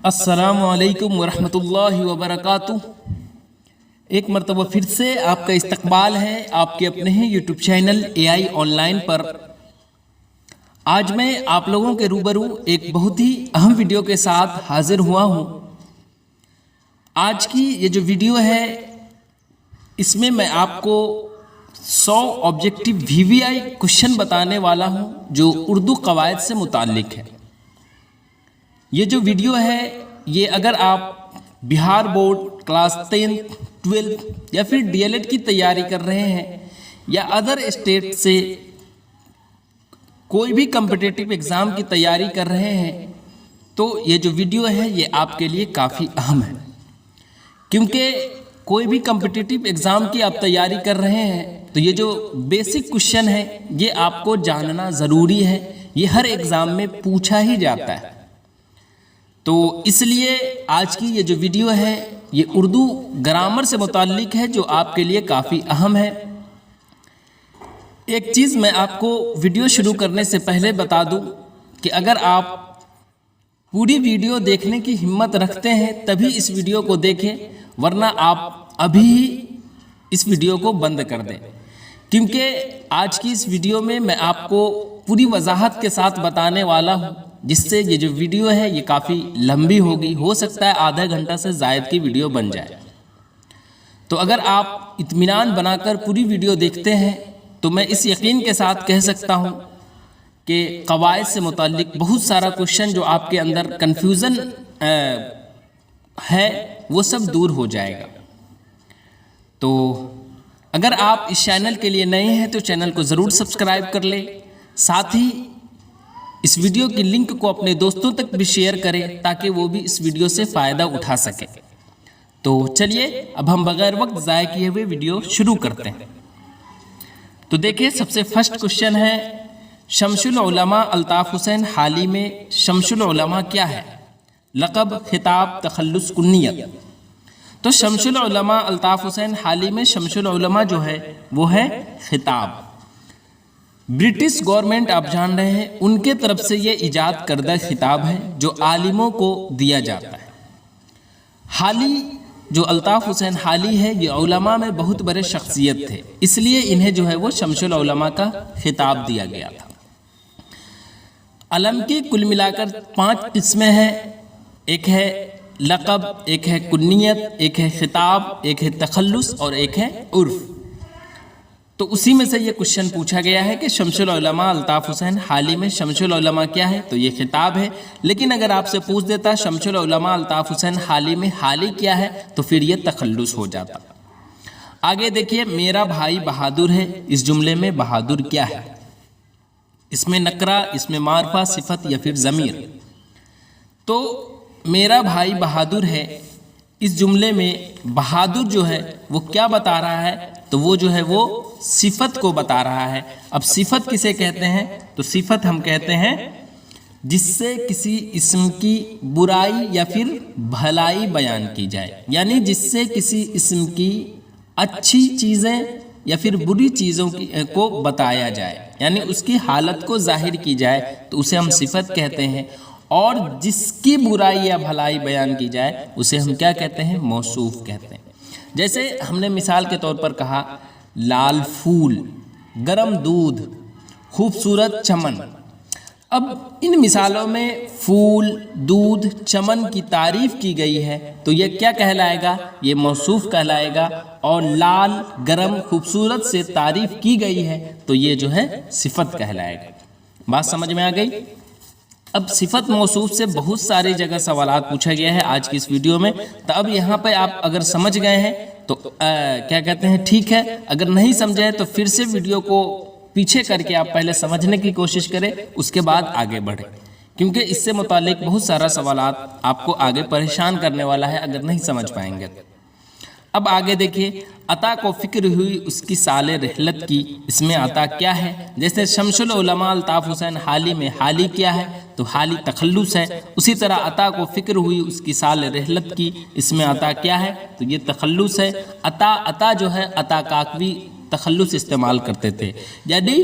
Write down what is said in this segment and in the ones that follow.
السلام علیکم ورحمۃ اللہ وبرکاتہ۔ ایک مرتبہ پھر سے آپ کا استقبال ہے آپ کے اپنے ہی YouTube channel A I online پر۔ آج میں آپ لوگوں کے روبرو ایک بہت ہی اہم ویڈیو کے ساتھ حاضر ہوا ہوں۔ آج کی یہ جو ویڈیو ہے اس میں میں آپ کو 100 آبجیکٹیو VVI کوشچن بتانے والا ہوں جو اردو قواعد سے متعلق ہے۔ یہ جو ویڈیو ہے یہ اگر آپ بہار بورڈ کلاس 10 12 یا پھر DLED کی تیاری کر رہے ہیں یا ادر اسٹیٹ سے کوئی بھی کمپٹیٹیو ایگزام کی تیاری کر رہے ہیں تو یہ جو ویڈیو ہے یہ آپ کے لیے کافی اہم ہے، کیونکہ کوئی بھی کمپٹیٹیو ایگزام کی آپ تیاری کر رہے ہیں تو یہ جو بیسک کوشچن ہے یہ آپ کو جاننا ضروری ہے۔ یہ ہر ایگزام میں پوچھا ہی جاتا ہے، تو اس لیے آج کی یہ جو ویڈیو ہے یہ اردو گرامر سے متعلق ہے جو آپ کے لیے کافی اہم ہے۔ ایک چیز میں آپ کو ویڈیو شروع کرنے سے پہلے بتا دوں کہ اگر آپ پوری ویڈیو دیکھنے کی ہمت رکھتے ہیں تبھی اس ویڈیو کو دیکھیں، ورنہ آپ ابھی ہی اس ویڈیو کو بند کر دیں، کیونکہ آج کی اس ویڈیو میں آپ کو پوری وضاحت کے ساتھ بتانے والا ہوں، جس سے یہ جو ویڈیو ہے یہ کافی لمبی ہوگی، ہو سکتا ہے آدھا گھنٹہ سے زائد کی ویڈیو بن جائے۔ تو اگر آپ اطمینان بنا کر پوری ویڈیو دیکھتے ہیں تو میں اس یقین کے ساتھ کہہ سکتا ہوں کہ قواعد سے متعلق بہت سارا کوشچن جو آپ کے اندر کنفیوژن ہے وہ سب دور ہو جائے گا۔ تو اگر آپ اس چینل کے لیے نئے ہیں تو چینل کو ضرور سبسکرائب کر لیں، ساتھ ہی اس ویڈیو کی لنک کو اپنے دوستوں تک بھی شیئر کریں تاکہ وہ بھی اس ویڈیو سے فائدہ اٹھا سکیں۔ تو چلیے اب ہم بغیر وقت ضائع کیے ہوئے ویڈیو شروع کرتے ہیں۔ تو دیکھیں سب سے فرسٹ کوشچن ہے، شمس العلماء الطاف حسین حالی میں شمس العلماء کیا ہے؟ لقب، خطاب، تخلص، کنیت۔ تو شمس العلماء الطاف حسین حالی میں شمس العلماء جو ہے وہ ہے خطاب۔ برٹش گورنمنٹ آپ جان رہے ہیں ان کے طرف سے یہ ایجاد کردہ خطاب ہے جو عالموں کو دیا جاتا ہے۔ حالی جو الطاف حسین حالی ہے یہ علماء میں بہت بڑے شخصیت تھے، اس لیے انہیں جو ہے وہ شمس العلماء کا خطاب دیا گیا تھا۔ علم کی کل ملا کر 5 قسمیں ہیں، ایک ہے لقب، ایک ہے کنیت، ایک ہے خطاب، ایک ہے تخلص اور ایک ہے عرف۔ تو اسی میں سے یہ کوشچن پوچھا گیا ہے کہ شمس العلماء الطاف حسین حالی میں شمس العلماء کیا ہے؟ تو یہ خطاب ہے، لیکن اگر آپ سے پوچھ دیتا شمس العلماء الطاف حسین حالی میں حالی کیا ہے تو پھر یہ تخلص ہو جاتا۔ آگے دیکھیے، میرا بھائی بہادر ہے، اس جملے میں بہادر کیا ہے؟ اس میں نکرہ، اس میں معرفہ، صفت یا پھر ضمیر؟ تو میرا بھائی بہادر ہے اس جملے میں بہادر جو ہے وہ کیا بتا رہا ہے؟ تو وہ جو ہے وہ صفت کو بتا رہا ہے۔ اب صفت کسے کہتے ہیں؟ تو صفت ہم کہتے ہیں جس سے کسی اسم کی برائی یا پھر بھلائی بیان کی جائے، یعنی جس سے کسی اسم کی اچھی چیزیں یا پھر بری چیزوں کو بتایا جائے، یعنی اس کی حالت کو ظاہر کی جائے تو اسے ہم صفت کہتے ہیں، اور جس کی برائی یا بھلائی بیان کی جائے اسے ہم کیا کہتے ہیں؟ موصوف کہتے ہیں۔ جیسے ہم نے مثال کے طور پر کہا لال پھول، گرم دودھ، خوبصورت چمن۔ اب ان مثالوں میں پھول، دودھ، چمن کی تعریف کی گئی ہے تو یہ کیا کہلائے گا؟ یہ موصوف کہلائے گا، اور لال، گرم، خوبصورت سے تعریف کی گئی ہے تو یہ جو ہے صفت کہلائے گا۔ بات سمجھ میں آ گئی؟ اب صفت موصوف سے بہت ساری جگہ سوالات پوچھا گیا ہے آج کی اس ویڈیو میں، تو اب یہاں پہ آپ اگر سمجھ گئے ہیں تو کیا کہتے ہیں ٹھیک ہے، اگر نہیں سمجھے تو پھر سے ویڈیو کو پیچھے کر کے آپ پہلے سمجھنے کی کوشش کریں، اس کے بعد آگے بڑھیں، کیونکہ اس سے متعلق بہت سارا سوالات آپ کو آگے پریشان کرنے والا ہے اگر نہیں سمجھ پائیں گے۔ اب آگے دیکھیے، عطا کو فکر ہوئی اس کی سال رحلت کی، اس میں عطا کیا ہے؟ جیسے شمس العلماء الطاف حسین حالی میں حالی کیا ہے؟ تو حالی تخلص ہے۔ اسی طرح عطا کو فکر ہوئی اس کی سال رحلت کی، اس میں عطا کیا ہے؟ تو یہ تخلص ہے۔ عطا جو ہے عطا کاکوی تخلص استعمال کرتے تھے، یعنی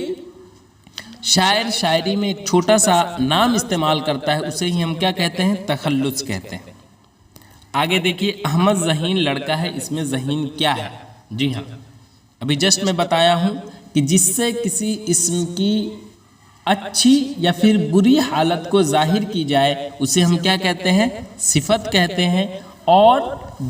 شاعر شاعری میں ایک چھوٹا سا نام استعمال کرتا ہے، اسے ہی ہم کیا کہتے ہیں؟ تخلص کہتے ہیں۔ آگے دیکھیے، احمد ذہین لڑکا ہے، اس میں ذہین کیا ہے؟ جی ہاں، ابھی جسٹ میں بتایا ہوں کہ جس سے کسی اسم کی اچھی یا پھر بری حالت کو ظاہر کی جائے اسے ہم کیا کہتے ہیں؟ صفت کہتے ہیں، اور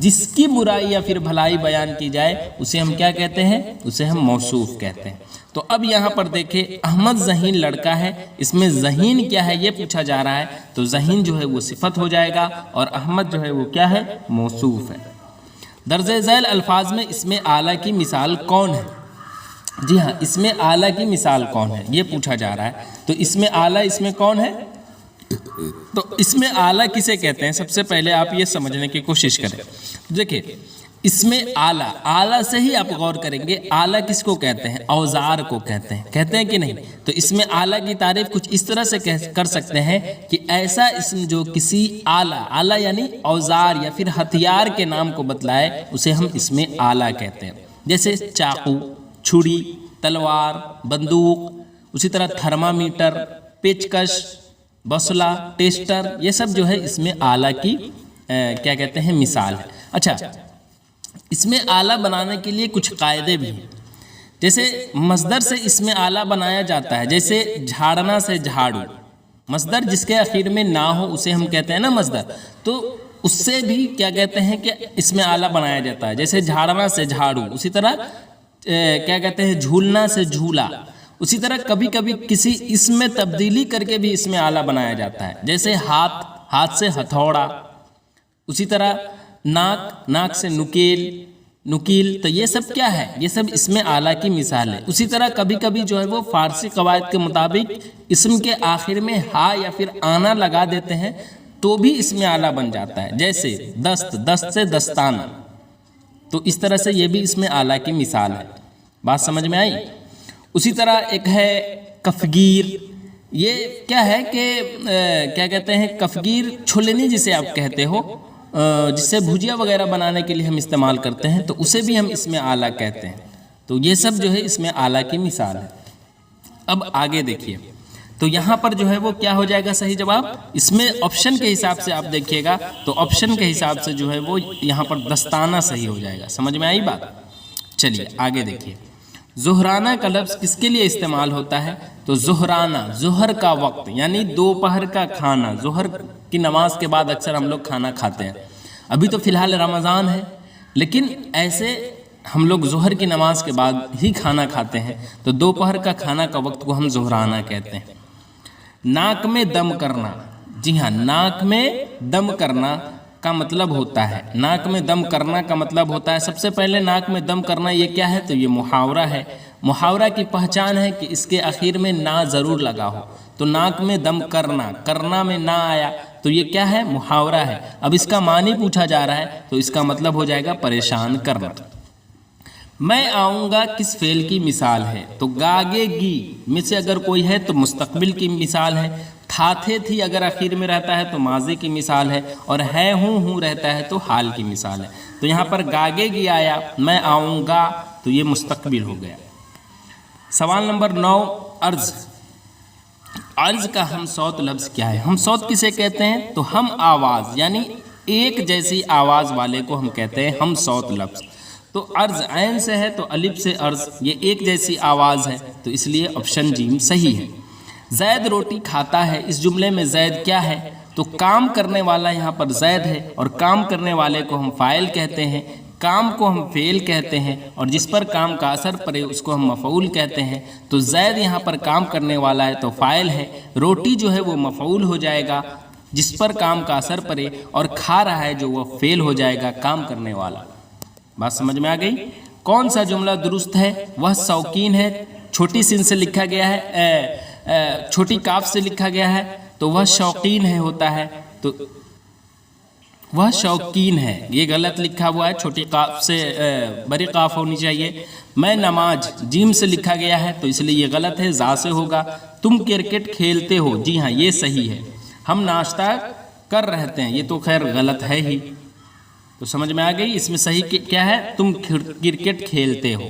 جس کی برائی یا پھر بھلائی بیان کی جائے اسے ہم کیا کہتے ہیں؟ اسے ہم موصوف کہتے ہیں۔ تو اب یہاں پر دیکھیں، احمد ذہین لڑکا ہے، اس میں ذہین کیا ہے یہ پوچھا جا رہا ہے، تو ذہین جو ہے وہ صفت ہو جائے گا، اور احمد جو ہے وہ کیا ہے؟ موصوف ہے۔ درج ذیل الفاظ میں اس میں اعلیٰ کی مثال کون ہے؟ جی ہاں، اس میں اعلیٰ کی مثال کون ہے یہ پوچھا جا رہا ہے۔ تو اس میں اعلیٰ اس میں کون ہے؟ تو اس میں اعلیٰ کسے کہتے ہیں؟ سب سے پہلے آپ یہ سمجھنے کی کوشش کریں۔ دیکھیں، اس میں اعلیٰ، اعلیٰ سے ہی آپ غور کریں گے، اعلیٰ کس کو کہتے ہیں؟ اوزار کو کہتے ہیں کہ نہیں؟ تو اس میں اعلیٰ کی تعریف کچھ اس طرح سے کر سکتے ہیں کہ ایسا اسم جو کسی اعلیٰ یعنی اوزار یا پھر ہتھیار کے نام کو بتلائے اسے ہم اس میں اعلیٰ کہتے ہیں، جیسے چاقو، چھری، تلوار، بندوق، اسی طرح تھرمامیٹر، پیچکش، بسلہ، ٹیسٹر، یہ سب جو ہے اس میں اعلیٰ کی کیا کہتے ہیں؟ مثال ہے۔ اچھا، اس میں اعلیٰ بنانے کے لیے کچھ قاعدے بھی ہیں، جیسے مصدر سے اس میں اعلیٰ بنایا جاتا ہے، جیسے جھاڑنا سے جھاڑو، مصدر جس کے آخر میں نہ ہو اسے ہم کہتے ہیں نا مصدر، تو اس سے بھی کیا کہتے ہیں کہ اس میں اعلیٰ بنایا جاتا ہے، جیسے جھاڑنا سے جھاڑو، اسی طرح کیا کہتے ہیں؟ جھولنا سے جھولا، اسی طرح کبھی کبھی کسی اسم میں تبدیلی کر کے بھی اس میں اعلیٰ بنایا جاتا ہے، جیسے ہاتھ سے ہتھوڑا، اسی طرح ناک سے نکیل، تو یہ سب کیا ہے؟ یہ سب اس میں اعلیٰ کی مثال ہے۔ اسی طرح کبھی کبھی جو ہے وہ فارسی قواعد کے مطابق اسم کے آخر میں ہا یا پھر آنا لگا دیتے ہیں تو بھی اس میں اعلیٰ بن جاتا ہے، جیسے دست سے دستانہ، تو اس طرح سے یہ بھی اس میں اعلیٰ کی مثال ہے۔ بات سمجھ میں آئی؟ اسی طرح ایک ہے کفگیر، یہ کیا ہے کہ کیا کہتے ہیں؟ کفگیر چھلنی جسے آپ کہتے ہو، جس سے بھجیا وغیرہ بنانے کے لیے ہم استعمال کرتے ہیں، تو اسے بھی ہم اس میں اعلیٰ کہتے ہیں۔ تو یہ سب جو ہے اس میں اعلیٰ کی مثال ہے۔ اب آگے دیکھیے، تو یہاں پر جو ہے وہ کیا ہو جائے گا صحیح جواب؟ اس میں آپشن کے حساب سے آپ دیکھیے گا تو آپشن کے حساب سے جو ہے وہ یہاں پر دستانہ صحیح ہو جائے گا۔ سمجھ میں آئی بات؟ چلیے آگے دیکھیے، ظہرانہ کا لفظ کس کے لیے استعمال ہوتا ہے؟ تو ظہرانہ، ظہر کا وقت یعنی دوپہر کا کھانا، ظہر کی نماز کے بعد اکثر ہم لوگ کھانا کھاتے ہیں۔ ابھی تو فی الحال رمضان ہے، لیکن ایسے ہم لوگ ظہر کی نماز کے بعد ہی کھانا کھاتے ہیں، تو دوپہر کا کھانا کا وقت کو ہم ظہرانہ کہتے ہیں۔ ناک میں دم کرنا، جی ہاں، ناک میں دم کرنا کا مطلب ہوتا ہے، ناک میں دم کرنا کا مطلب ہوتا ہے، سب سے پہلے ناک میں دم کرنا یہ کیا ہے؟ تو یہ محاورہ ہے۔ محاورہ کی پہچان ہے کہ اس کے آخر میں نا ضرور لگا ہو، تو ناک میں دم کرنا میں نہ آیا تو یہ کیا ہے؟ محاورہ ہے۔ اب اس کا معنی پوچھا جا رہا ہے تو اس کا مطلب ہو جائے گا پریشان کرنا۔ میں آؤں گا کس فعل کی مثال ہے؟ تو گاگے گی میں سے اگر کوئی ہے تو مستقبل کی مثال ہے، تھے تھی اگر آخر میں رہتا ہے تو ماضی کی مثال ہے، اور ہے ہوں رہتا ہے تو حال کی مثال ہے۔ تو یہاں پر گاگے گی آیا، میں آؤں گا تو یہ مستقبل ہو گیا۔ سوال نمبر 9، عرض۔ عرض کا ہم صوت لفظ کیا ہے؟ ہم صوت کسے کہتے ہیں؟ تو ہم آواز یعنی ایک جیسی آواز والے کو ہم کہتے ہیں ہم صوت لفظ۔ تو عرض عین سے ہے تو الف سے عرض، یہ ایک جیسی آواز ہے، تو اس لیے آپشن جیم صحیح ہے۔ زید روٹی کھاتا ہے، اس جملے میں زید کیا ہے؟ تو کام کرنے والا یہاں پر زید ہے، اور کام کرنے والے کو ہم فاعل کہتے ہیں، کام کو ہم فعل کہتے ہیں، اور جس پر کام کا اثر پڑے اس کو ہم مفعول کہتے ہیں۔ تو زید یہاں پر کام کرنے والا ہے تو فاعل ہے، روٹی جو ہے وہ مفعول ہو جائے گا جس پر کام کا اثر پڑے، اور کھا رہا ہے جو وہ فعل ہو جائے گا کام کرنے والا۔ بات سمجھ میں آ گئی؟ کون سا جملہ درست ہے؟ وہ شوقین ہے، چھوٹی سین سے لکھا گیا ہے، چھوٹی کاف سے لکھا گیا ہے، تو وہ شوقین ہے ہوتا ہے، تو وہ شوقین ہے، یہ غلط لکھا ہوا ہے، چھوٹی قاف سے بڑی قاف ہونی چاہیے۔ میں نماز جیم سے لکھا گیا ہے تو اس لیے یہ غلط ہے، زا سے ہوگا۔ تم کرکٹ کھیلتے ہو، جی ہاں یہ صحیح ہے۔ ہم ناشتہ کر رہتے ہیں، یہ تو خیر غلط ہے ہی، تو سمجھ میں آ گئی؟ اس میں صحیح کیا ہے؟ تم کرکٹ کھیلتے ہو۔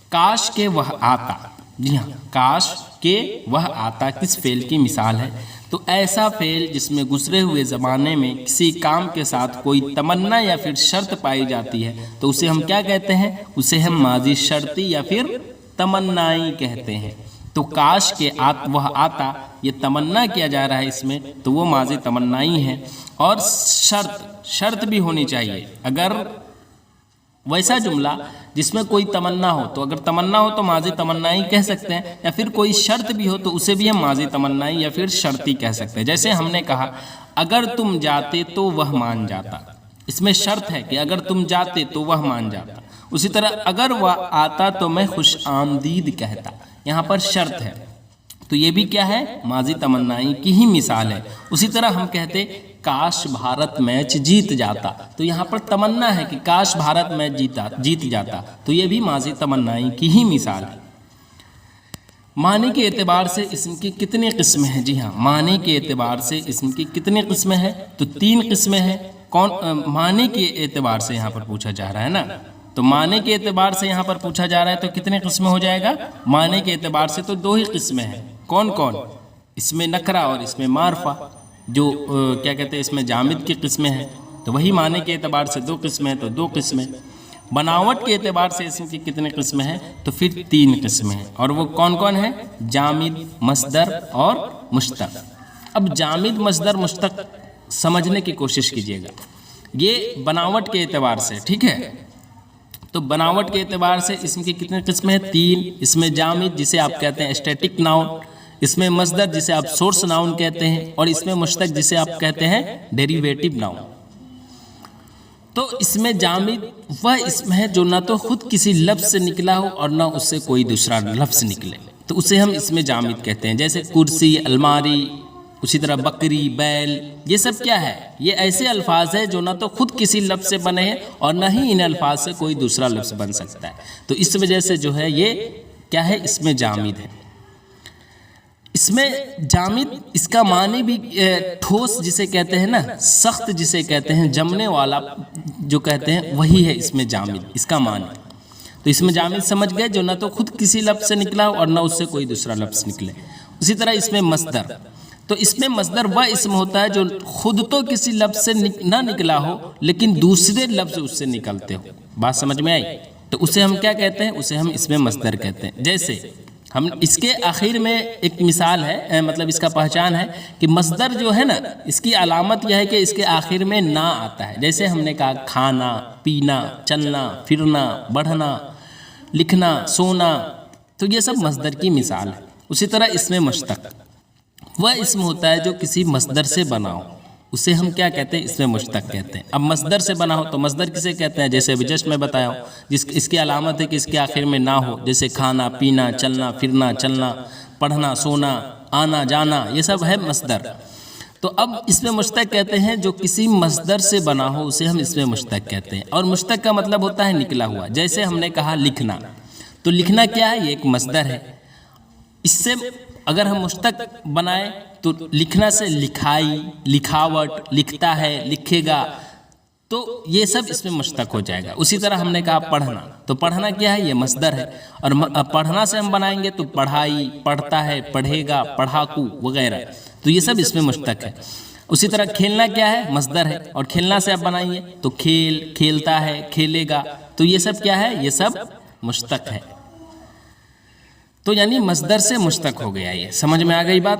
کاش کہ وہ آتا، جی ہاں، کاش کہ وہ آتا کس فعل کی مثال ہے؟ تو ایسا فعل جس میں گزرے ہوئے زمانے میں کسی کام کے ساتھ کوئی تمنا یا پھر شرط پائی جاتی ہے تو اسے ہم کیا کہتے ہیں؟ اسے ہم ماضی شرطی یا پھر تمنائی کہتے ہیں۔ تو کاش کہ وہ آتا، یہ تمنا کیا جا رہا ہے اس میں، تو وہ ماضی تمنائی ہے۔ اور شرط بھی ہونی چاہیے۔ اگر ویسا جملہ جس میں کوئی تمنا ہو، تو اگر تمنا ہو تو ماضی تمنائی کہہ سکتے ہیں، یا پھر کوئی شرط بھی ہو تو اسے بھی ہم ماضی تمنائی یا پھر شرطی کہہ سکتے ہیں۔ جیسے ہم نے کہا اگر تم جاتے تو وہ مان جاتا، اس میں شرط ہے کہ اگر تم جاتے تو وہ مان جاتا۔ اسی طرح اگر وہ آتا تو میں خوش آمدید کہتا، یہاں پر شرط ہے، تو یہ بھی کیا ہے؟ ماضی تمنائی کی ہی مثال ہے۔ اسی طرح ہم کہتے کاش بھارت میچ جیت جاتا، تو یہاں پر تمنا ہے کہ کاش بھارت میچ جیت جاتا، تو یہ بھی ماضی تمنائی کی ہی مثال ہے۔ معنی کے اعتبار سے اسم کی کتنی قسمیں ہیں؟ جی ہاں، معنی کے اعتبار سے اسم کی کتنی قسمیں ہیں؟ تو 3 قسمیں ہیں۔ معنی کے اعتبار سے یہاں پر پوچھا جا رہا ہے نا، تو معنی کے اعتبار سے یہاں پر پوچھا جا رہا ہے تو کتنے قسمیں ہو جائے گا؟ معنی کے اعتبار سے تو 2 ہی قسمیں ہیں۔ کون کون؟ اس میں نکرہ اور اس میں معرفہ، جو کیا کہتے ہیں اس میں جامد کی قسمیں ہیں، تو وہی معنی کے اعتبار سے 2 قسمیں، تو 2 قسمیں۔ بناوٹ کے اعتبار سے اسم کی کتنے قسمیں ہیں؟ تو پھر 3 قسمیں ہیں، اور وہ کون کون ہیں؟ جامد، مصدر اور مشتق۔ اب جامد، مصدر، مشتق سمجھنے کی کوشش کیجیے گا، یہ بناوٹ کے اعتبار سے، ٹھیک ہے؟ تو بناوٹ کے اعتبار سے اسم کی کتنے قسمیں ہیں؟ 3۔ اس میں جامد جسے آپ کہتے ہیں اسٹیٹک ناؤن، اس میں مصدر جسے آپ سورس ناؤن کہتے ہیں، اور اس میں مشتق جسے آپ کہتے ہیں ڈیریویٹو ناؤن۔ تو اس میں جامد وہ اسم ہے جو نہ تو خود کسی لفظ سے نکلا ہو اور نہ اس سے کوئی دوسرا لفظ نکلے، تو اسے ہم اس میں جامد کہتے ہیں۔ جیسے کرسی، الماری، اسی طرح بکری، بیل، یہ سب کیا ہے؟ یہ ایسے الفاظ ہیں جو نہ تو خود کسی لفظ سے بنے ہیں اور نہ ہی ان الفاظ سے کوئی دوسرا لفظ بن سکتا ہے، تو اس وجہ سے جو ہے یہ کیا ہے؟ اس میں جامد ہے۔ اس میں جامد، اس کا معنی بھی ٹھوس جسے کہتے ہیں نا، سخت جسے کہتے ہیں، جمنے والا جو کہتے ہیں، وہی ہے اس میں جامد، اس کا معنی۔ تو اس میں جامد سمجھ گئے جو نہ تو خود کسی لفظ سے نکلا ہو اور نہ اس سے کوئی دوسرا لفظ نکلے۔ اسی طرح اس میں مصدر، تو اس میں مصدر وہ اسم ہوتا ہے جو خود تو کسی لفظ سے نہ نکلا ہو لیکن دوسرے لفظ اس سے نکلتے ہو۔ بات سمجھ میں آئی؟ تو اسے ہم کیا کہتے ہیں؟ اسے ہم اس میں مصدر کہتے ہیں۔ جیسے ہم اس کے آخر میں ایک مثال ہے، مطلب اس کا پہچان ہے کہ مصدر جو ہے نا، اس کی علامت یہ ہے کہ اس کے آخر میں نہ آتا ہے۔ جیسے ہم نے کہا کھانا، پینا، چلنا، پھرنا، بڑھنا، لکھنا، سونا، تو یہ سب مصدر کی مثال ہے۔ اسی طرح اس میں مشتق وہ اسم ہوتا ہے جو کسی مصدر سے بنا ہو، اسے ہم کیا کہتے ہیں؟ اس میں مشتق کہتے ہیں۔ اب مصدر سے بنا ہو تو مصدر کسے کہتے ہیں؟ جیسے جسٹ میں بتایا ہوں، اس کی علامت ہے کہ اس کے آخر میں نہ ہو، جیسے کھانا، پینا، چلنا، پھرنا، چلنا، پڑھنا، سونا، آنا، جانا، یہ سب ہے مصدر۔ تو اب اس میں مشتق کہتے ہیں جو کسی مصدر سے بنا ہو، اسے ہم اس میں مشتق کہتے ہیں۔ اور مشتق کا مطلب ہوتا ہے نکلا ہوا۔ جیسے ہم نے کہا لکھنا، تو لکھنا کیا ہے؟ یہ ایک مصدر ہے۔ اس سے اگر ہم مشتق بنائیں تو لکھنا سے لکھائی، لکھاوٹ، لکھتا ہے، لکھے گا، تو یہ سب اس میں مشتق ہو جائے گا۔ اسی طرح ہم نے کہا پڑھنا، تو پڑھنا کیا ہے؟ یہ مصدر ہے، اور پڑھنا سے ہم بنائیں گے تو پڑھائی، پڑھتا ہے، پڑھے گا، پڑھاکو وغیرہ، تو یہ سب اس میں مشتق ہے۔ اسی طرح کھیلنا کیا ہے؟ مصدر ہے، اور کھیلنا سے آپ بنائیے تو کھیل، کھیلتا ہے، کھیلے گا، تو یہ سب کیا ہے؟ یہ سب مشتق ہے۔ تو یعنی مصدر سے مشتق ہو گیا، یہ سمجھ میں آ گئی بات؟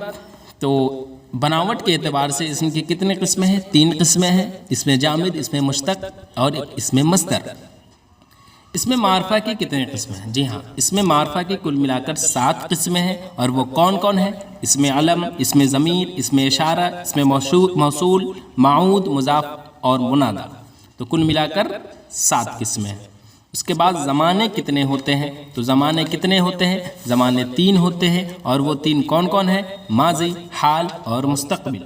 تو بناوٹ کے اعتبار سے اسم کی کتنے قسمیں ہیں؟ 3 قسمیں ہیں، اس میں جامد، اس میں مشتق اور اس میں مصدر۔ اس میں معرفہ کی کتنے قسمیں ہیں؟ جی ہاں، اس میں معرفہ کی کل ملا کر 7 قسمیں ہیں، اور وہ کون کون ہیں؟ اس میں علم، اس میں ضمیر، اس میں اشارہ، اس میں موصول، معود، مضاف اور منادہ، تو کل ملا کر 7 قسمیں ہیں۔ اس کے بعد زمانے کتنے ہوتے ہیں؟ تو زمانے کتنے ہوتے ہیں؟ زمانے 3 ہوتے ہیں، اور وہ 3 کون کون ہیں؟ ماضی، حال اور مستقبل۔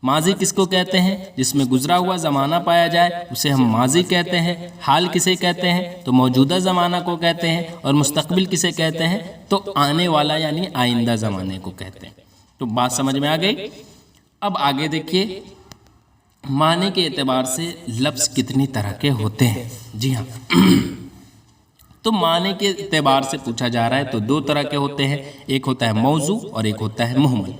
ماضی کس کو کہتے ہیں؟ جس میں گزرا ہوا زمانہ پایا جائے اسے ہم ماضی کہتے ہیں۔ حال کسے کہتے ہیں؟ تو موجودہ زمانہ کو کہتے ہیں۔ اور مستقبل کسے کہتے ہیں؟ تو آنے والا یعنی آئندہ زمانے کو کہتے ہیں۔ تو بات سمجھ میں آ گئی؟ اب آگے دیکھیے، معنی کے اعتبار سے لفظ کتنی طرح کے ہوتے ہیں؟ جی ہاں، تو معنی کے اعتبار سے پوچھا جا رہا ہے تو دو طرح کے ہوتے ہیں، ایک ہوتا ہے موضوع اور ایک ہوتا ہے مہمل۔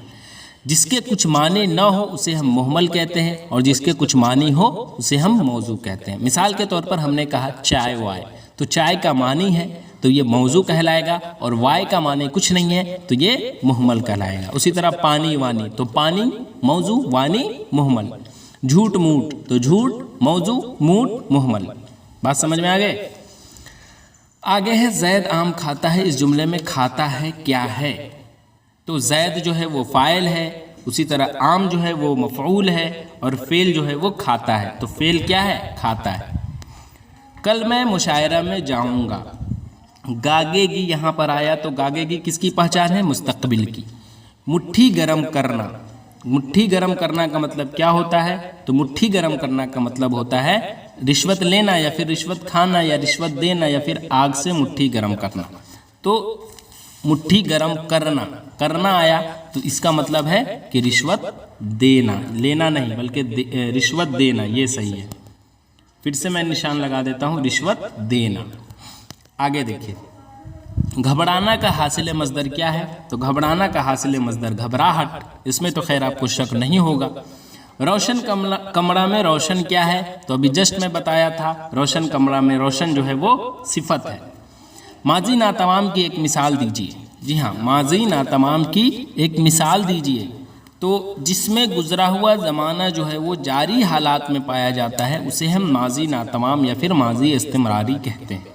جس کے کچھ معنی نہ ہو اسے ہم مہمل کہتے ہیں، اور جس کے کچھ معنی ہو اسے ہم موضوع کہتے ہیں۔ مثال کے طور پر ہم نے کہا چائے وائے، تو چائے کا معنی ہے تو یہ موضوع کہلائے گا، اور وائے کا معنی کچھ نہیں ہے تو یہ مہمل کہلائے گا۔ اسی طرح پانی وانی، تو پانی موضوع، وانی مہمل۔ جھوٹ موٹ، تو جھوٹ موضوع، موٹ مہمل۔ بات سمجھ میں آگئے؟ آگے ہے زید آم کھاتا ہے، اس جملے میں کھاتا ہے کیا ہے؟ تو زید جو ہے وہ فاعل ہے، اسی طرح عام جو ہے وہ مفعول ہے، اور فعل جو ہے وہ کھاتا ہے۔ تو فعل کیا ہے؟ کھاتا ہے۔ کل میں مشاعرہ میں جاؤں گا، گاگے گی یہاں پر آیا تو گاگے گی کس کی پہچان ہے؟ مستقبل کی۔ مٹھی گرم کرنا، مٹھی گرم کرنا کا مطلب کیا ہوتا ہے؟ تو مٹھی گرم کرنا کا مطلب ہوتا ہے رشوت لینا یا پھر رشوت کھانا یا رشوت دینا یا پھر آگ سے مٹھی گرم کرنا۔ تو مٹھی گرم کرنا، کرنا آیا تو اس کا مطلب ہے کہ رشوت دینا، لینا نہیں بلکہ رشوت دینا، یہ صحیح ہے۔ پھر سے میں نشان لگا دیتا ہوں، رشوت دینا۔ آگے دیکھیے، گھبرانا کا حاصل مصدر کیا ہے؟ تو گھبرانا کا حاصل مصدر گھبراہٹ، اس میں تو خیر آپ کو شک نہیں ہوگا۔ روشن کمرہ میں روشن کیا ہے؟ تو ابھی جسٹ میں بتایا تھا، روشن کمرہ میں روشن جو ہے وہ صفت ہے۔ ماضی ناتمام کی ایک مثال دیجیے۔ جی ہاں، ماضی ناتمام کی ایک مثال دیجیے۔ تو جس میں گزرا ہوا زمانہ جو ہے وہ جاری حالات میں پایا جاتا ہے اسے ہم ماضی ناتمام یا پھر ماضی استمراری کہتے ہیں۔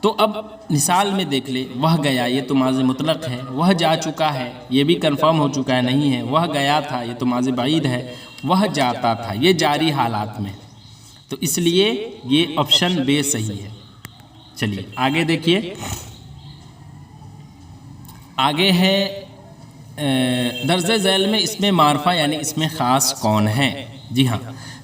تو اب مثال میں دیکھ لے، وہ گیا، یہ تو ماضی مطلق ہے۔ وہ جا چکا ہے، یہ بھی کنفرم ہو چکا ہے، نہیں ہے۔ وہ گیا تھا، یہ تو ماضی بعید ہے۔ وہ جاتا تھا، یہ جاری حالات میں، تو اس لیے یہ آپشن بے صحیح ہے۔ چلیے آگے دیکھیے، آگے ہے درج ذیل میں اس میں معرفہ یعنی اس میں خاص کون ہے؟ جی ہاں،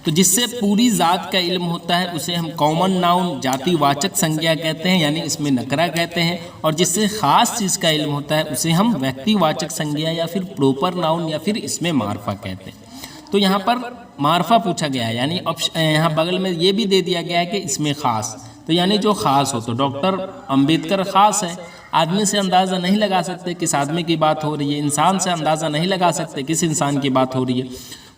تو جس سے پوری ذات کا علم ہوتا ہے اسے ہم کامن ناؤن جاتی واچک سنجھا کہتے ہیں، یعنی اس میں نکرہ کہتے ہیں، اور جس سے خاص چیز کا علم ہوتا ہے اسے ہم ویکتی واچک سنجھا یا پھر پروپر ناؤن یا پھر اس میں معرفہ کہتے ہیں۔ تو یہاں پر معرفہ پوچھا گیا ہے، یعنی یہاں بغل میں یہ بھی دے دیا گیا ہے کہ اس میں خاص، تو یعنی جو خاص ہو، تو ڈاکٹر امبیڈکر خاص ہے۔ آدمی سے اندازہ نہیں لگا سکتے کس آدمی کی بات ہو رہی ہے، انسان سے اندازہ نہیں لگا سکتے کس انسان کی بات ہو رہی ہے،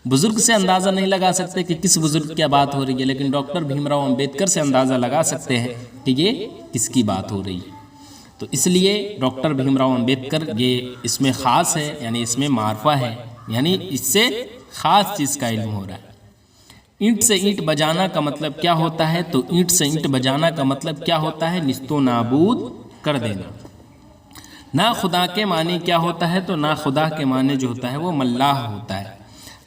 بزرگ سے اندازہ نہیں لگا سکتے کہ کس بزرگ کی بات ہو رہی ہے، لیکن ڈاکٹر بھیم راؤ امبیڈکر سے اندازہ لگا سکتے ہیں کہ یہ کس کی بات ہو رہی ہے۔ تو اس لیے ڈاکٹر بھیم راؤ امبیڈکر یہ اس میں خاص ہے، یعنی اس میں معرفہ ہے، یعنی اس سے خاص چیز کا علم ہو رہا ہے۔ اینٹ سے اینٹ بجانا کا مطلب کیا ہوتا ہے؟ تو اینٹ سے اینٹ بجانا کا مطلب کیا ہوتا ہے؟ نیست و نابود کر دینا۔ نا خدا کے معنی کیا ہوتا ہے؟ تو نا خدا کے معنی جو ہوتا ہے وہ ملاح ہوتا ہے۔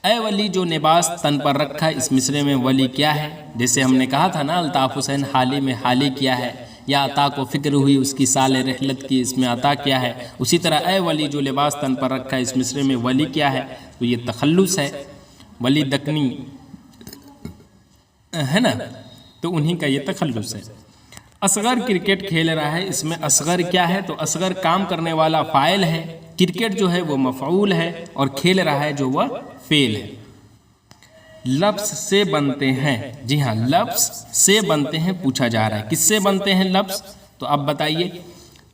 اے ولی جو لباس تن پر رکھا، اس مصرے میں ولی کیا ہے؟ جیسے ہم نے کہا تھا نا، الطاف حسین حالی میں حالی کیا ہے، یا عطا کو فکر ہوئی اس کی سال رحلت کی، اس میں عطا کیا ہے۔ اسی طرح اے ولی جو لباس تن پر رکھا، اس مصرے میں ولی کیا ہے؟ تو یہ تخلص ہے، ولی دکنی ہے نا، تو انہی کا یہ تخلص ہے۔ اصغر کرکٹ کھیل رہا ہے، اس میں اصغر کیا ہے؟ تو اصغر کام کرنے والا فاعل ہے، کرکٹ جو ہے وہ مفعول ہے، اور کھیل رہا ہے جو وہ فعل ہے۔ لفظ سے بنتے ہیں، جی ہاں لفظ سے بنتے ہیں پوچھا جا رہا ہے، کس سے بنتے ہیں لفظ؟ تو اب بتائیے،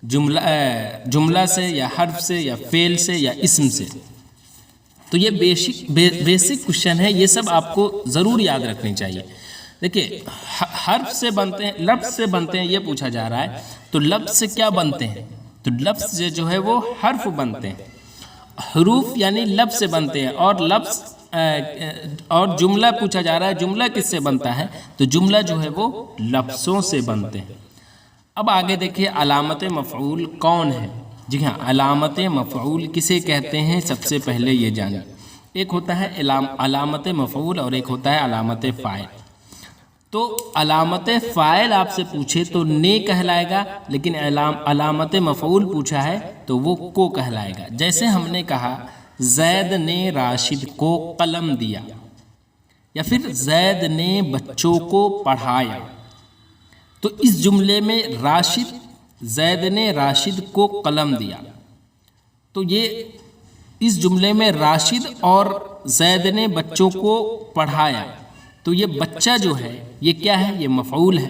جملہ سے یا حرف سے یا فعل سے یا اسم سے؟ تو یہ بیسک کوشچن ہے، یہ سب آپ کو ضرور یاد رکھنی چاہیے۔ دیکھیے، حرف سے بنتے ہیں، لفظ سے بنتے ہیں، یہ پوچھا جا رہا ہے، تو لفظ سے کیا بنتے ہیں؟ تو لفظ جو ہے وہ حرف بنتے ہیں، حروف یعنی لفظ سے بنتے ہیں، اور لفظ اور جملہ پوچھا جا رہا ہے، جملہ کس سے بنتا ہے؟ تو جملہ جو ہے وہ لفظوں سے بنتے ہیں۔ اب آگے دیکھیے، علامت مفعول کون ہے؟ جی ہاں، علامت مفعول کسے کہتے ہیں؟ سب سے پہلے یہ جانیں، ایک ہوتا ہے علامت مفعول اور ایک ہوتا ہے علامت فاعل۔ تو علامت فاعل آپ سے پوچھے تو نے کہلائے گا، لیکن علامت مفعول پوچھا ہے تو وہ کو کہلائے گا۔ جیسے ہم نے کہا زید نے راشد کو قلم دیا، یا پھر زید نے بچوں کو پڑھایا، تو اس جملے میں راشد، زید نے راشد کو قلم دیا، تو یہ اس جملے میں راشد اور زید نے بچوں کو پڑھایا، تو یہ بچہ جو ہے یہ کیا ہے؟ یہ مفعول ہے،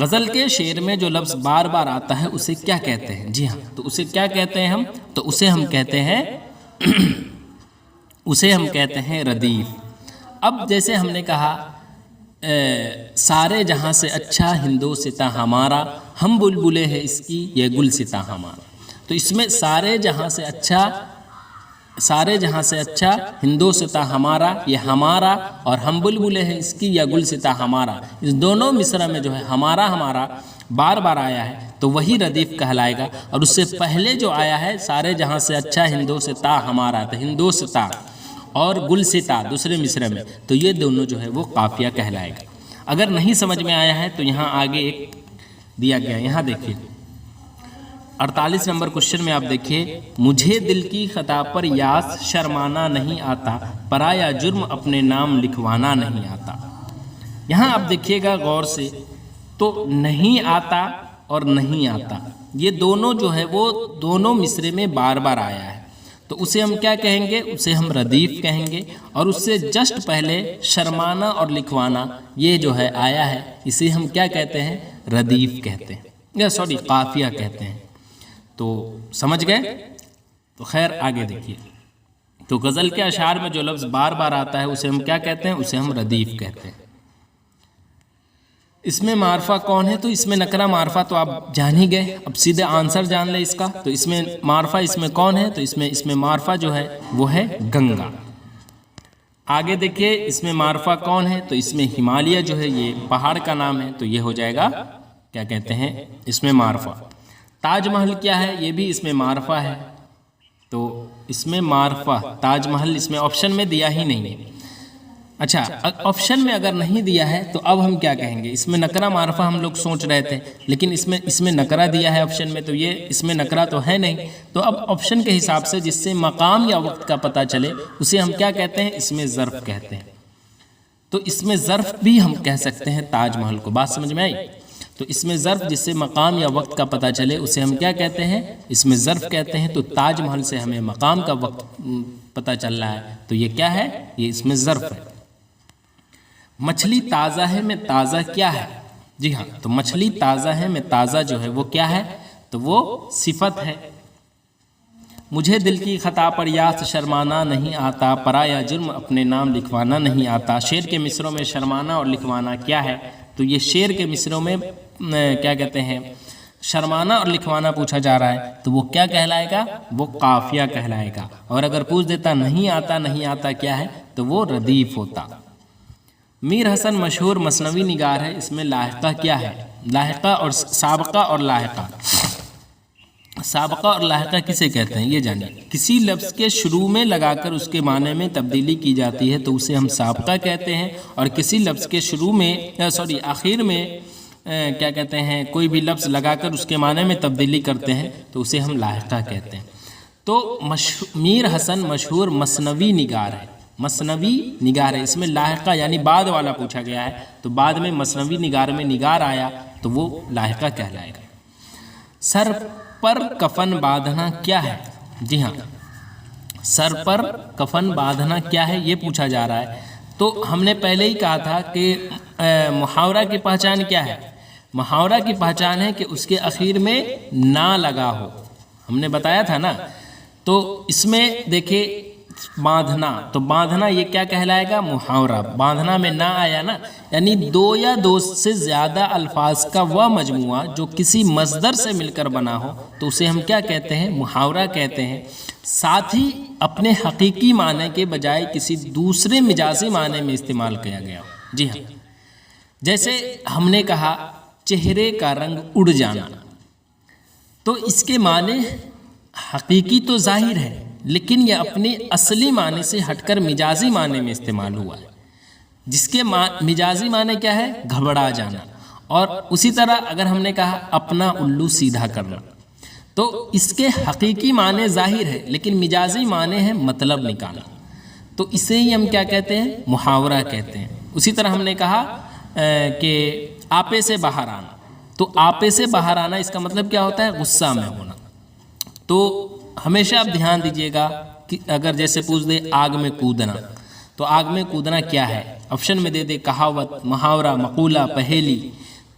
غزل کے شعر میں جو لفظ بار بار آتا ہے اسے کیا کہتے ہیں؟ جی ہاں، تو اسے کیا کہتے ہیں ہم؟ تو اسے ہم کہتے ہیں ردیف۔ اب جیسے ہم نے کہا سارے جہاں سے اچھا ہندوستاں ہمارا، ہم بلبلے ہیں اس کی یہ گلستاں ہمارا، تو اس میں سارے جہاں سے اچھا ہندوستاں ہمارا، یہ ہمارا، اور ہم بلبلے ہیں اس کی یا گلستاں ہمارا، اس دونوں مصرع میں جو ہے ہمارا بار بار آیا ہے تو وہی ردیف کہلائے گا۔ اور اس سے پہلے جو آیا ہے سارے جہاں سے اچھا ہندوستاں ہمارا، تو ہندوستاں اور گلستاں دوسرے مصرع میں، تو یہ دونوں جو ہے وہ قافیہ کہلائے گا۔ اگر نہیں سمجھ میں آیا ہے تو یہاں آگے ایک دیا گیا، یہاں دیکھیے 48 نمبر کوشچن میں آپ دیکھیے، مجھے دل کی خطا پر یاس شرمانا نہیں آتا، پرایا جرم اپنے نام لکھوانا نہیں آتا۔ یہاں آپ دیکھیے گا غور سے، تو نہیں آتا اور نہیں آتا یہ دونوں جو ہے وہ دونوں مصرے میں بار بار آیا ہے، تو اسے ہم کیا کہیں گے؟ اسے ہم ردیف کہیں گے۔ اور اس سے جسٹ پہلے شرمانا اور لکھوانا یہ جو ہے آیا ہے، اسے ہم کیا کہتے ہیں؟ ردیف کہتے ہیں، یا سوری قافیہ کہتے ہیں۔ تو سمجھ گئے؟ تو خیر آگے دیکھیے، تو غزل کے اشعار میں جو لفظ بار بار آتا ہے اسے ہم کیا کہتے ہیں؟ اسے ہم ردیف کہتے ہیں۔ اس میں معرفہ کون ہے؟ تو اس میں نکرہ معرفہ تو آپ جان ہی گئے، اب سیدھے آنسر جان لیں اس کا۔ تو اس میں معرفہ اس میں کون ہے؟ تو اس میں معرفہ جو ہے وہ ہے گنگا۔ آگے دیکھیے اس میں معرفہ کون ہے؟ تو اس میں ہمالیہ جو ہے یہ پہاڑ کا نام ہے، تو یہ ہو جائے گا کیا کہتے ہیں اس میں معرفہ۔ تاج محل کیا ہے؟ یہ بھی اس میں معرفہ ہے، تو اس میں معرفہ تاج محل اس میں آپشن میں دیا ہی نہیں ہے۔ اچھا آپشن میں اگر نہیں دیا ہے تو اب ہم کیا کہیں گے؟ اس میں نکرہ معرفہ ہم لوگ سوچ رہے تھے، لیکن اس میں نکرہ دیا ہے آپشن میں، تو یہ اس میں نکرہ تو ہے نہیں، تو اب آپشن کے حساب سے جس سے مقام یا وقت کا پتہ چلے اسے ہم کیا کہتے ہیں؟ اس میں ظرف کہتے ہیں۔ تو اس میں ظرف بھی ہم کہہ سکتے ہیں تاج محل کو، بات سمجھ میں آئی؟ تو اس میں ظرف جس سے مقام یا وقت کا پتہ چلے اسے ہم کیا کہتے ہیں؟ اس میں ظرف کہتے ہیں۔ تو تاج محل سے ہمیں مقام کا وقت پتہ چل رہا ہے، تو یہ کیا ہے؟ یہ اس میں ظرف ہے۔ مچھلی تازہ ہے میں تازہ کیا ہے؟ جی ہاں، تو مچھلی تازہ ہے میں تازہ جو ہے وہ کیا ہے؟ تو وہ صفت ہے۔ مجھے دل کی خطا پر یاس شرمانا نہیں آتا، پرایا جرم اپنے نام لکھوانا نہیں آتا۔ شعر کے مصروں میں شرمانا اور لکھوانا کیا ہے؟ تو یہ شعر کے مصروں میں کیا کہتے ہیں؟ شرمانا اور لکھوانا پوچھا جا رہا ہے، تو وہ کیا کہلائے گا؟ وہ قافیہ کہلائے گا۔ اور اگر پوچھ دیتا نہیں آتا کیا ہے؟ تو وہ ردیف ہوتا۔ میر حسن مشہور مثنوی نگار ہے، اس میں لاحقہ کیا ہے؟ لاحقہ اور سابقہ اور لاحقہ، سابقہ اور لاحقہ کسے کہتے ہیں یہ جانیے۔ کسی لفظ کے شروع میں لگا کر اس کے معنی میں تبدیلی کی جاتی ہے تو اسے ہم سابقہ کہتے ہیں، اور کسی لفظ کے شروع میں آخر میں کیا کہتے ہیں؟ کوئی بھی لفظ لگا کر اس کے معنی میں تبدیلی کرتے ہیں تو اسے ہم لاحقہ کہتے ہیں۔ تو میر حسن مشہور مثنوی نگار ہے، مثنوی نگار ہے، اس میں لاحقہ یعنی بعد والا پوچھا گیا ہے، تو بعد میں مثنوی نگار میں نگار آیا تو وہ لاحقہ کہلائے گا۔ سر پر کفن باندھنا کیا ہے؟ جی ہاں، سر پر کفن باندھنا کیا ہے یہ پوچھا جا رہا ہے۔ تو ہم نے پہلے ہی کہا تھا کہ محاورہ کی پہچان کیا ہے؟ محاورہ کی پہچان ہے کہ اس کے اخیر میں نہ لگا ہو، ہم نے بتایا تھا نا۔ تو اس میں دیکھیں باندھنا، تو باندھنا یہ کیا کہلائے گا؟ محاورہ۔ باندھنا میں نہ آیا نا، یعنی دو یا دو سے زیادہ الفاظ کا وہ مجموعہ جو کسی مصدر سے مل کر بنا ہو تو اسے ہم کیا کہتے ہیں؟ محاورہ کہتے ہیں۔ ساتھ ہی اپنے حقیقی معنی کے بجائے کسی دوسرے مجازی معنی میں استعمال کیا گیا ہو۔ جی ہاں، جیسے ہم نے کہا چہرے کا رنگ اڑ جانا، تو اس کے معنی حقیقی تو ظاہر ہے لیکن یہ اپنے اصلی معنی سے ہٹ کر مجازی معنی میں استعمال ہوا ہے، جس کے مجازی معنی کیا ہے؟ گھبرا جانا۔ اور اسی طرح اگر ہم نے کہا اپنا الو سیدھا کرنا، تو اس کے حقیقی معنی ظاہر ہے لیکن مجازی معنی ہے مطلب نکالنا، تو اسے ہی ہم کیا کہتے ہیں؟ محاورہ کہتے ہیں۔ اسی طرح ہم نے کہا کہ آپے سے باہر آنا، تو آپے سے باہر آنا اس کا مطلب کیا ہوتا ہے؟ غصہ میں ہونا۔ تو ہمیشہ آپ دھیان دیجئے گا کہ اگر جیسے پوچھ دے آگ میں کودنا، تو آگ میں کودنا کیا ہے؟ آپشن میں دے دے کہاوت، محاورہ، مقولہ، پہیلی،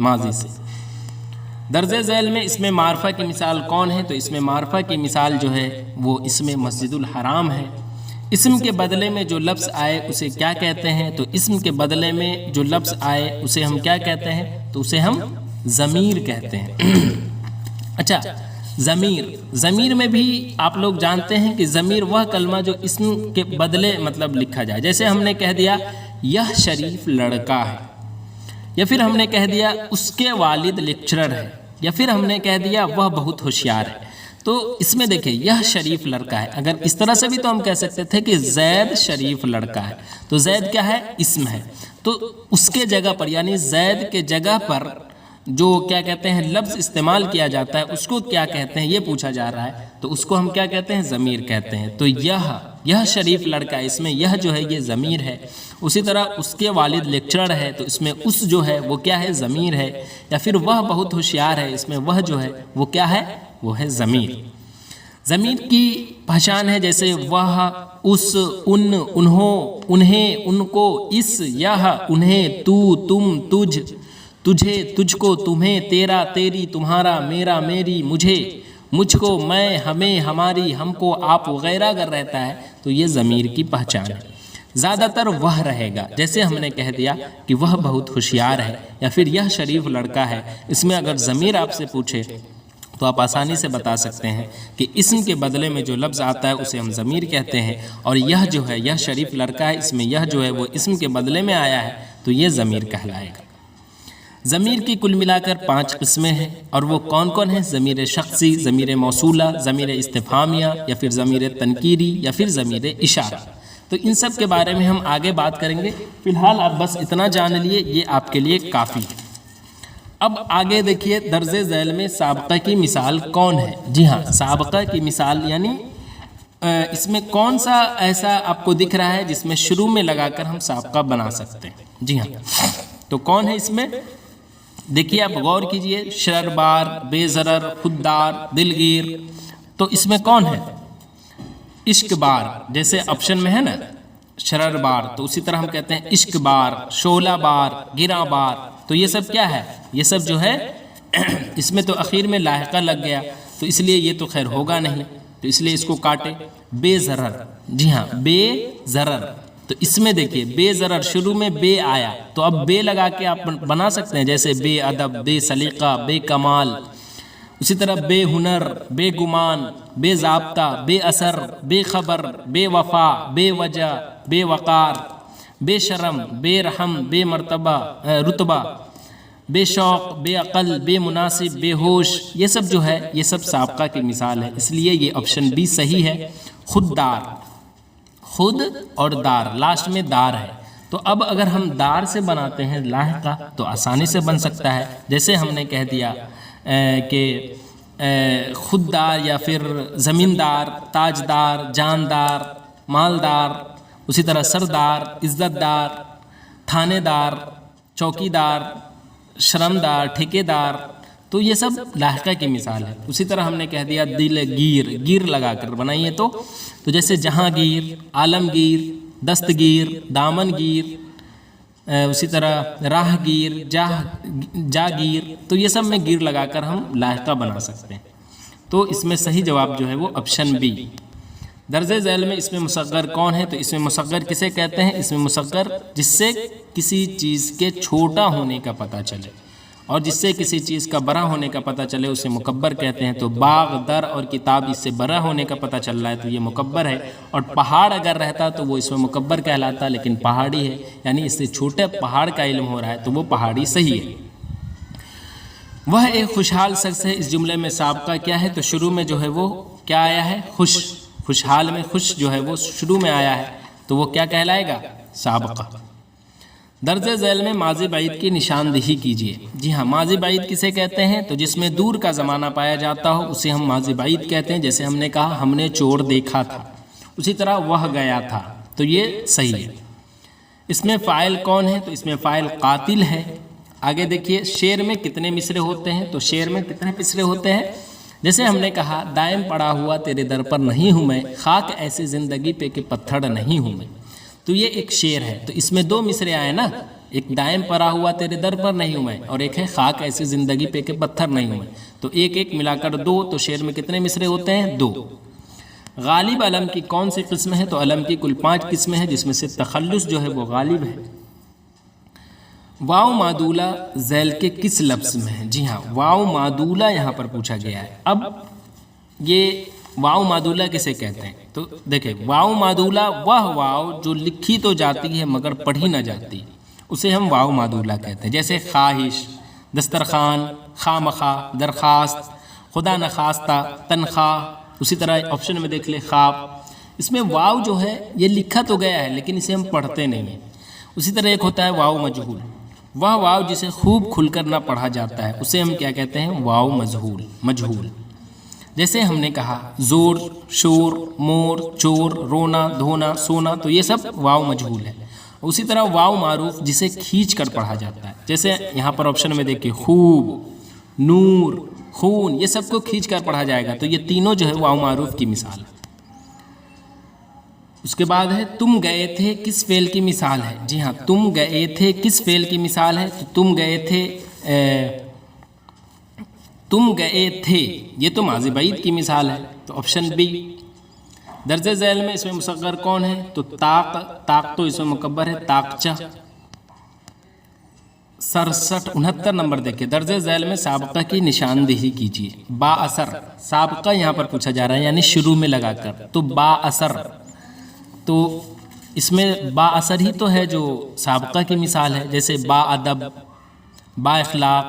ماضی سے۔ درج ذیل میں اسم معرفہ کی مثال کون ہے؟ تو اسم معرفہ کی مثال جو ہے وہ اسم مسجد الحرام ہے۔ اسم کے بدلے میں جو لفظ آئے اسے کیا کہتے ہیں؟ تو اسم کے بدلے میں جو لفظ آئے اسے ہم کیا کہتے ہیں؟ تو اسے ہم ضمیر کہتے ہیں۔ اچھا، ضمیر میں بھی آپ لوگ جانتے ہیں کہ ضمیر وہ کلمہ جو اسم کے بدلے مطلب لکھا جائے، جیسے ہم نے کہہ دیا یہ شریف لڑکا ہے، یا پھر ہم نے کہہ دیا اس کے والد لیکچرر ہے، یا پھر ہم نے کہہ دیا وہ بہت ہوشیار ہے۔ تو اس میں دیکھیں یہ شریف لڑکا ہے، اگر اس طرح سے بھی تو ہم کہہ سکتے تھے کہ زید شریف لڑکا ہے، تو زید کیا ہے؟ اسم ہے، تو اس کے جگہ پر یعنی زید کے جگہ پر جو کیا کہتے ہیں لفظ استعمال کیا جاتا ہے اس کو کیا کہتے ہیں یہ پوچھا جا رہا ہے، تو اس کو ہم کیا کہتے ہیں؟ ضمیر کہتے ہیں۔ تو یہ شریف لڑکا ہے، اس میں یہ جو ہے یہ ضمیر ہے۔ اسی طرح اس کے والد لیکچرر ہے، تو اس میں اس جو ہے وہ کیا ہے؟ ضمیر ہے۔ یا پھر وہ بہت ہوشیار ہے، اس میں وہ جو ہے وہ کیا ہے؟ وہ ہے ضمیر۔ ضمیر کی پہچان ہے جیسے وہ، اس، ان، انہوں، انہیں، ان کو، اس، یہ، انہیں، تو، تم، تجھ، تجھے، تجھ کو، تمہیں، تیرا، تیری، تمہارا، میرا، میری، مجھے، مجھ کو، میں، ہمیں، ہماری، ہم کو، آپ وغیرہ اگر رہتا ہے تو یہ ضمیر کی پہچان ہے۔ زیادہ تر وہ رہے گا، جیسے ہم نے کہہ دیا کہ وہ بہت ہوشیار ہے، یا پھر یہ شریف لڑکا ہے، اس میں اگر ضمیر آپ سے پوچھے تو آپ آسانی سے بتا سکتے ہیں کہ اسم کے بدلے میں جو لفظ آتا ہے اسے ہم ضمیر کہتے ہیں، اور یہ جو ہے یہ شریف لڑکا ہے، اس میں یہ جو ہے وہ اسم کے بدلے میں آیا ہے تو یہ ضمیر کہلائے گا۔ ضمیر کی کل ملا کر 5 قسمیں ہیں، اور وہ کون کون ہیں؟ ضمیر شخصی، ضمیر موصولہ، ضمیر استفہامیہ، یا پھر ضمیر تنکیری، یا پھر ضمیر اشارہ۔ تو ان سب کے بارے میں ہم آگے بات کریں گے، فی الحال آپ بس اتنا جان لیے، یہ آپ کے لیے کافی ہے۔ اب آگے دیکھیے درج ذیل میں سابقہ کی مثال کون ہے؟ جی ہاں، سابقہ کی مثال یعنی اس میں کون سا ایسا آپ کو دکھ رہا ہے جس میں شروع میں لگا کر ہم سابقہ بنا سکتے ہیں؟ جی ہاں، تو کون ہے اس میں؟ دیکھیے آپ غور کیجئے، شرربار، بے ضرر، خوددار، دلگیر، تو اس میں کون ہے؟ عشق بار، جیسے آپشن میں ہے نا شرر بار، تو اسی طرح ہم کہتے ہیں عشق بار، شعلہ بار، گراں بار، تو یہ سب کیا ہے؟ یہ سب جو ہے اس میں تو اخیر میں لاحقہ لگ گیا، تو اس لیے یہ تو خیر ہوگا نہیں، تو اس لیے اس کو کاٹے۔ بے ضرر، جی ہاں بے ضرر، تو اس میں دیکھیے بے ضرر شروع میں بے آیا، تو اب بے لگا کے آپ بنا سکتے ہیں، جیسے بے ادب، بے سلیقہ، بے کمال، اسی طرح بے ہنر، بے گمان، بے ضابطہ، بے اثر، بے خبر، بے وفا، بے وجہ، بے وقار، بے شرم، بے رحم، بے مرتبہ رتبہ، بے شوق، بے عقل، بے مناسب، بے ہوش، یہ سب جو ہے یہ سب سابقہ کی مثال ہے، اس لیے یہ آپشن بی صحیح ہے۔ خوددار، خود اور دار، لاسٹ میں دار ہے، تو اب اگر ہم دار سے بناتے ہیں لاحقہ تو آسانی سے بن سکتا ہے، جیسے ہم نے کہہ دیا کہ خوددار، یا پھر زمیندار، تاجدار، جاندار، مالدار، اسی طرح سردار، عزت دار، تھانے دار، چوکیدار، شرمدار، ٹھیکیدار، تو یہ سب لاحقہ کی مثال ہے۔ اسی طرح ہم نے کہہ دیا دل گیر، گیر لگا کر بنائیے تو جیسے جہانگیر، عالمگیر، دستگیر، دامن گیر، اسی طرح راہ گیر، جاگیر، تو یہ سب میں گیر لگا کر ہم لاحقہ بنا سکتے ہیں، تو اس میں صحیح جواب جو ہے وہ آپشن بی۔ درج ذیل میں اس میں مصغر کون ہے؟ تو اس میں مصغر کسے کہتے ہیں؟ اس میں مصغر جس سے کسی چیز کے چھوٹا ہونے کا پتہ چلے، اور جس سے کسی چیز کا بڑا ہونے کا پتہ چلے اسے مکبر کہتے ہیں۔ تو باغ، در اور کتاب اس سے بڑا ہونے کا پتہ چل رہا ہے تو یہ مکبر ہے، اور پہاڑ اگر رہتا تو وہ اس میں مکبر کہلاتا، لیکن پہاڑی ہے، یعنی اس سے چھوٹے پہاڑ کا علم ہو رہا ہے تو وہ پہاڑی صحیح ہے۔ وہ ایک خوشحال شخص ہے، اس جملے میں سابقہ کیا ہے؟ تو شروع میں جو ہے وہ کیا آیا ہے؟ خوش، خوشحال میں خوش جو ہے وہ شروع میں آیا ہے تو وہ کیا کہلائے گا؟ سابقہ۔ درج ذیل میں ماضی بعید کی نشاندہی کیجیے۔ جی ہاں، ماضی بعید کسے کہتے ہیں؟ تو جس میں دور کا زمانہ پایا جاتا ہو اسے ہم ماضی بعید کہتے ہیں، جیسے ہم نے کہا ہم نے چور دیکھا تھا، اسی طرح وہ گیا تھا، تو یہ صحیح ہے۔ اس میں فاعل کون ہے؟ تو اس میں فاعل قاتل ہے۔ آگے دیکھیے شعر میں کتنے مصرے ہوتے ہیں؟ تو شعر میں کتنے مصرے ہوتے ہیں؟ جیسے ہم نے کہا دائم پڑا ہوا تیرے در پر نہیں ہوں میں، خاک ایسی زندگی پہ کہ پتھر نہیں ہوں میں، تو یہ ایک شعر ہے، تو اس میں 2 مصرے آئے نا، ایک دائم پڑا ہوا تیرے در پر نہیں ہوں میں، اور ایک ہے خاک ایسی زندگی پہ کہ پتھر نہیں ہوں میں، تو ایک ایک ملا کر 2، تو شعر میں کتنے مصرے ہوتے ہیں؟ 2۔ غالب علم کی کون سی قسم ہے؟ تو علم کی کل 5 قسمیں ہیں، جس میں سے تخلص جو ہے وہ غالب ہے۔ واو معدولہ ذیل کے کس لفظ میں ہے؟ جی ہاں، واو معدولہ یہاں پر پوچھا گیا ہے۔ اب یہ واو معدولہ کسے کہتے ہیں؟ تو دیکھیں، واو معدولہ وہ واو جو لکھی تو جاتی ہے مگر پڑھی نہ جاتی، اسے ہم واو معدولہ کہتے ہیں۔ جیسے خواہش، دسترخوان، خواہ درخواست، خدا نخواستہ، تنخواہ۔ اسی طرح آپشن میں دیکھ لے خواب، اس میں واو جو ہے یہ لکھا تو گیا ہے لیکن اسے ہم پڑھتے نہیں ہیں۔ اسی طرح ایک ہوتا ہے واو مجہول، وہ واو جسے خوب کھل کر نہ پڑھا جاتا ہے، اسے ہم کیا کہتے ہیں؟ واو مجہول۔ جیسے ہم نے کہا زور، شور، مور، چور، رونا، دھونا، سونا، تو یہ سب واو مجہول ہے۔ اسی طرح واو معروف جسے کھینچ کر پڑھا جاتا ہے، جیسے یہاں پر آپشن میں دیکھیں خوب، نور، خون، یہ سب کو کھینچ کر پڑھا جائے گا، تو یہ تینوں جو ہے واو معروف کی مثال ہے۔ اس کے بعد ہے تم گئے تھے کس فعل کی مثال ہے؟ جی ہاں، تم گئے تھے کس فعل کی مثال ہے؟ تو تم گئے تھے یہ تو ماضی بعید کی مثال ہے، تو آپشن بی۔ درجہ ذیل میں اس میں مصغر کون ہے؟ تو طاق تو اس میں مکبر ہے، طاقچہ۔ 69 نمبر دیکھیں، درجہ ذیل میں سابقہ کی نشاندہی کیجیے۔ با اثر، سابقہ یہاں پر پوچھا جا رہا ہے یعنی شروع میں لگا کر، تو با اثر، تو اس میں با اثر ہی تو ہے جو سابقہ کی مثال ہے، جیسے با ادب، با اخلاق،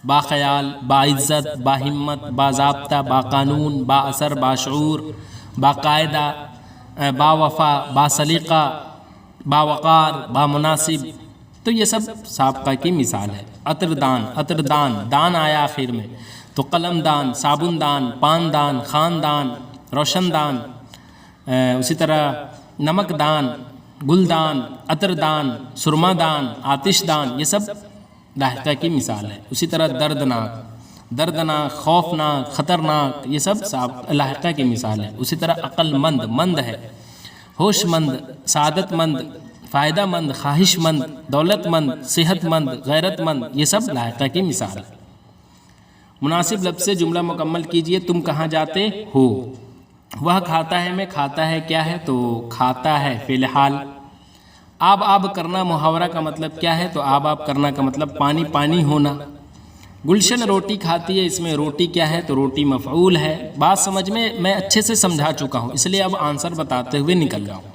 با خیال، با عزت، با ہمت، با ضابطہ، با قانون، با اثر، با شعور، با قاعدہ، با وفا، با سلیقہ، با وقار، با مناسب، تو یہ سب سابقہ کی مثال ہے۔ عطردان، دان آیا آخر میں، تو قلم دان، صابن دان، پان دان، خاندان، روشن دان، اسی طرح نمک دان، گلدان، عطردان، سرما دان، آتش دان، یہ سب لاحقہ کی مثال ہے۔ اسی طرح دردناک، خوفناک، خطرناک، یہ سب لاحقہ کی مثال ہے۔ اسی طرح عقل مند ہے، ہوش مند، سعادت مند، فائدہ مند، خواہش مند، دولت مند، صحت مند، غیرت مند، یہ سب لاحقہ کی مثال ہے۔ مناسب لفظ سے جملہ مکمل کیجئے۔ تم کہاں جاتے ہو؟ وہ کھاتا ہے، میں کھاتا ہے کیا ہے؟ تو کھاتا ہے فعل حال۔ آب کرنا محاورہ کا مطلب کیا ہے؟ تو آب کرنا کا مطلب پانی ہونا۔ گلشن روٹی کھاتی ہے، اس میں روٹی کیا ہے؟ تو روٹی مفعول ہے۔ بات سمجھ میں اچھے سے سمجھا چکا ہوں، اس لیے اب آنسر بتاتے ہوئے نکل رہا ہوں۔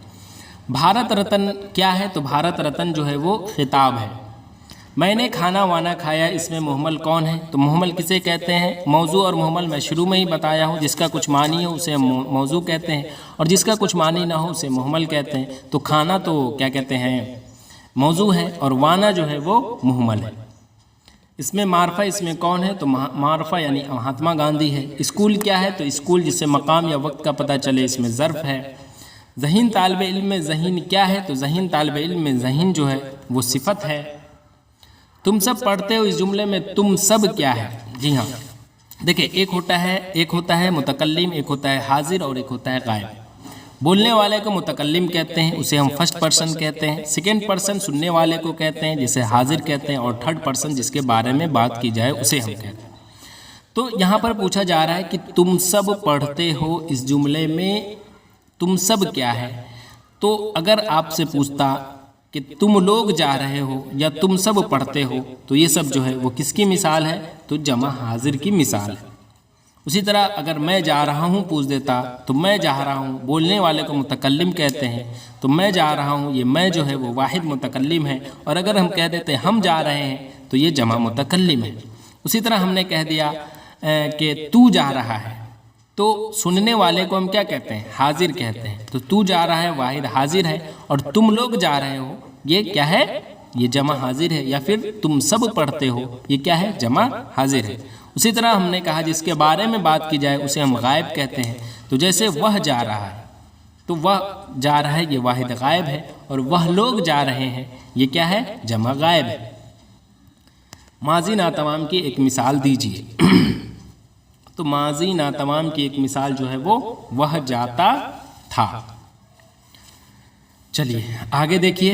بھارت رتن کیا ہے؟ تو بھارت رتن جو ہے وہ خطاب ہے۔ میں نے کھانا وانا کھایا، اس میں محمل کون ہے؟ تو محمل کسے کہتے ہیں؟ موضوع اور محمل میں شروع میں ہی بتایا ہوں، جس کا کچھ معنی ہو اسے موضوع کہتے ہیں، اور جس کا کچھ معنی نہ ہو اسے محمل کہتے ہیں۔ تو کھانا تو کیا کہتے ہیں؟ موضوع ہے، اور وانا جو ہے وہ محمل ہے۔ اس میں معرفہ اس میں کون ہے؟ تو معرفہ یعنی مہاتما گاندھی ہے۔ اسکول کیا ہے؟ تو اسکول جس سے مقام یا وقت کا پتہ چلے، اس میں ظرف ہے۔ ذہین طالب علم میں ذہین کیا ہے؟ تو ذہین طالب علم میں ذہین جو ہے وہ صفت ہے۔ تم سب پڑھتے ہو، اس جملے میں تم سب کیا ہے؟ جی ہاں، دیکھیں ایک ہوتا ہے متکلم، ایک ہوتا ہے حاضر، اور ایک ہوتا ہے غائب۔ بولنے والے کو متکلم کہتے ہیں، اسے ہم فرسٹ پرسن کہتے ہیں۔ سیکنڈ پرسن سننے والے کو کہتے ہیں، جسے حاضر کہتے ہیں، اور تھرڈ پرسن جس کے بارے میں بات کی جائے اسے ہم کہتے ہیں۔ تو یہاں پر پوچھا جا رہا ہے کہ تم سب پڑھتے ہو، اس جملے میں تم سب کیا ہے؟ تو اگر آپ سے پوچھتا کہ تم لوگ جا رہے ہو یا تم سب پڑھتے ہو، تو یہ سب جو ہے وہ کس کی مثال ہے؟ تو جمع حاضر کی مثال ہے۔ اسی طرح اگر میں جا رہا ہوں پوچھ دیتا تو میں جا رہا ہوں، بولنے والے کو متکلم کہتے ہیں، تو میں جا رہا ہوں، یہ میں جو ہے وہ واحد متکلم ہے، اور اگر ہم کہہ دیتے ہم جا رہے ہیں تو یہ جمع متکلم ہے۔ اسی طرح ہم نے کہہ دیا کہ تو جا رہا ہے، تو سننے والے کو ہم کیا کہتے ہیں؟ حاضر کہتے ہیں۔ تو تو جا رہا ہے واحد حاضر ہے، اور تم لوگ جا رہے ہو یہ کیا ہے؟ یہ جمع حاضر ہے، یا پھر تم سب پڑھتے ہو یہ کیا ہے؟ جمع حاضر ہے۔ اسی طرح ہم نے کہا جس کے بارے میں بات کی جائے اسے ہم غائب کہتے ہیں۔ تو جیسے وہ جا رہا ہے، تو وہ جا رہا ہے یہ واحد غائب ہے، اور وہ لوگ جا رہے ہیں یہ کیا ہے؟ جمع غائب ہے۔ ماضی ناتمام کی ایک مثال دیجیے۔ تو ماضی ناتمام کی ایک مثال جو ہے وہ جاتا تھا۔ چلیے آگے دیکھیے،